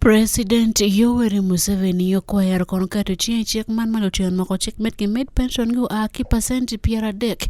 President Museveni Okwero kon kato chiek man malo moko chik med pension gu aki percent piera dek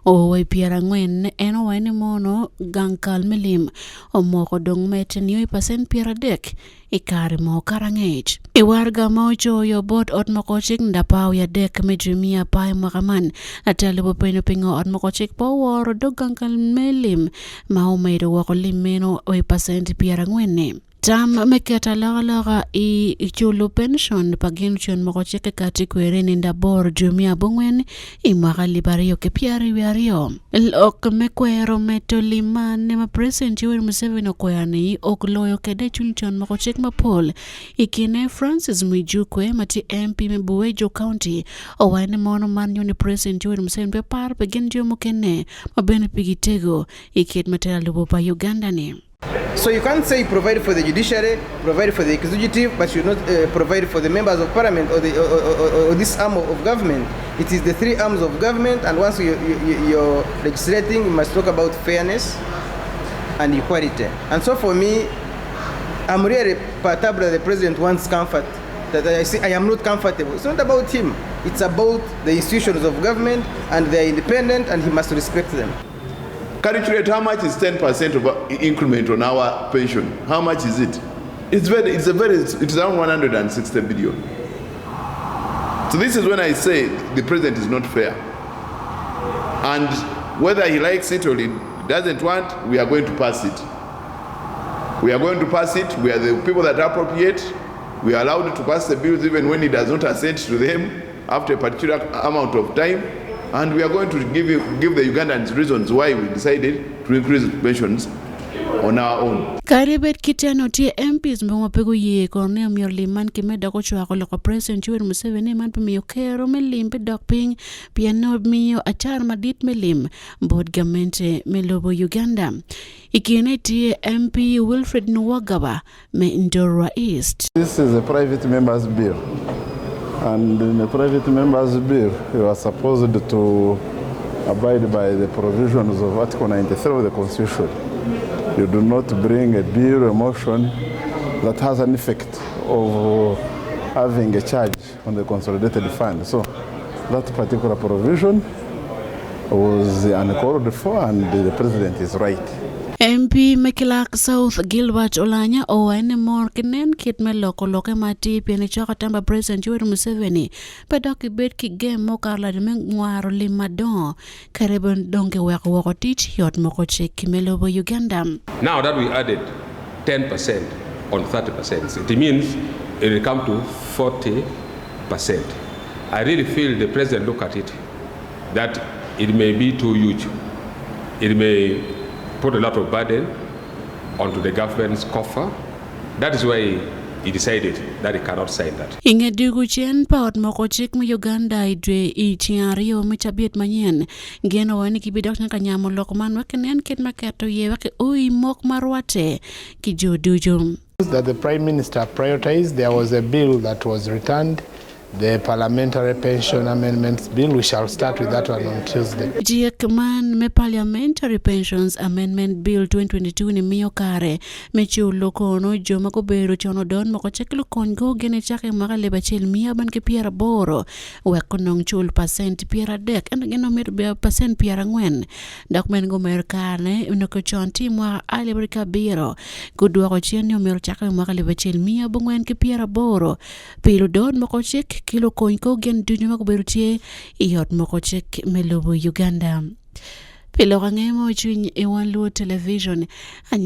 o piera ngwen eno wani mono gankal milim o moko dong met ni percent piera dek ikari mo karangech iwarga mocho yo bot ot moko chik ndapau ya dek medrimia pai makaman atale bo peno pingo ot moko chik power do gankal milim ma o medo wako limeno o percent piera ngwen Tam meketa laga i chulo pension pagin chon moko cheke kati kwere ninda bor jumia bongwen i magali bario ke piari wiario. Lok mekwero meto liman nema President Museveni Okwero ok loyo kede chun moko chek mapol ikine Francis Mwijukwe mati MP Mebuwejo County o wane mono man yoni President Museveni pepar pagin jomo kene mabene pigitego ikit matera lubo pa Uganda ni. So you can't say provide for the judiciary, provide for the executive, but you not provide for the members of parliament or this arm of government. It is the three arms of government, and once you're legislating, you must talk about fairness and equality. And so for me, I'm really perturbed that the president wants comfort. That I say I am not comfortable. It's not about him. It's about the institutions of government, and they are independent, and he must respect them. Calculate how much is 10% of increment on our pension. How much is it? It's around 160 billion. So this is when I say the president is not fair. And whether he likes it or he doesn't want, we are going to pass it. We are going to pass it. We are the people that appropriate. We are allowed to pass the bills even when he does not assent to them after a particular amount of time. And we are going to give the Ugandans reasons why we decided to increase pensions on our own. Karibet kitano tie MPs mwa pego ye korne mior liman ki medo ko chwa ko loko President Museveni man pe miyo kero melim pe dok ping piano miyo achar madit melim bod gamente melobo Uganda. Ikine tie MP Wilfred Nwagaba me Ndorwa East. This is a private member's bill. And in the private member's bill, you are supposed to abide by the provisions of Article 93 of the Constitution. You do not bring a bill or motion that has an effect of having a charge on the consolidated fund. So that particular provision was uncalled for, and the president is right. MP Mekilak South Gilbert Olanya o ene mor kinen kit me loko mati piene choka tamba President Museveni pedok bet ki game mo karla de ngwaro limadon karebon donke wako teach yot moko chek kimelobo Uganda. Now that we added 10% on 30%, it means it will come to 40%. I really feel the president look at it that it may be too huge. It may put a lot of burden onto the government's coffer. That is why he decided that he cannot sign that. Inge dugu chen paot moko chik mu Uganda idwe I chiario michabiet manyen. Geno wani kibidok na kanyamo lokman wakenen kit maketo ye wake ui mok marwate ki jodujum. That the Prime Minister prioritized, there was a bill that was returned, the Parliamentary Pension Amendments Bill. We shall start with that one on Tuesday. Jiekman me Parliamentary Pensions Amendment Bill 2022 ni miyo kare me chulo kono joma ko bero chono don moko cheklo kongo gene chake makale bachel miya ban ke piera boro weko nong chul percent piera dek and geno mer be percent piera ngwen dokumen go mer kane unoko chonti mwa alibrika biro kudwa ko chien yo mer chake makale bachel miya bongwen ke piera boro pilo don moko chek kilo konko gen dunyo makuberutie iyot moko chek melobo Uganda. Pilo kangemo chwiny ewan luo television.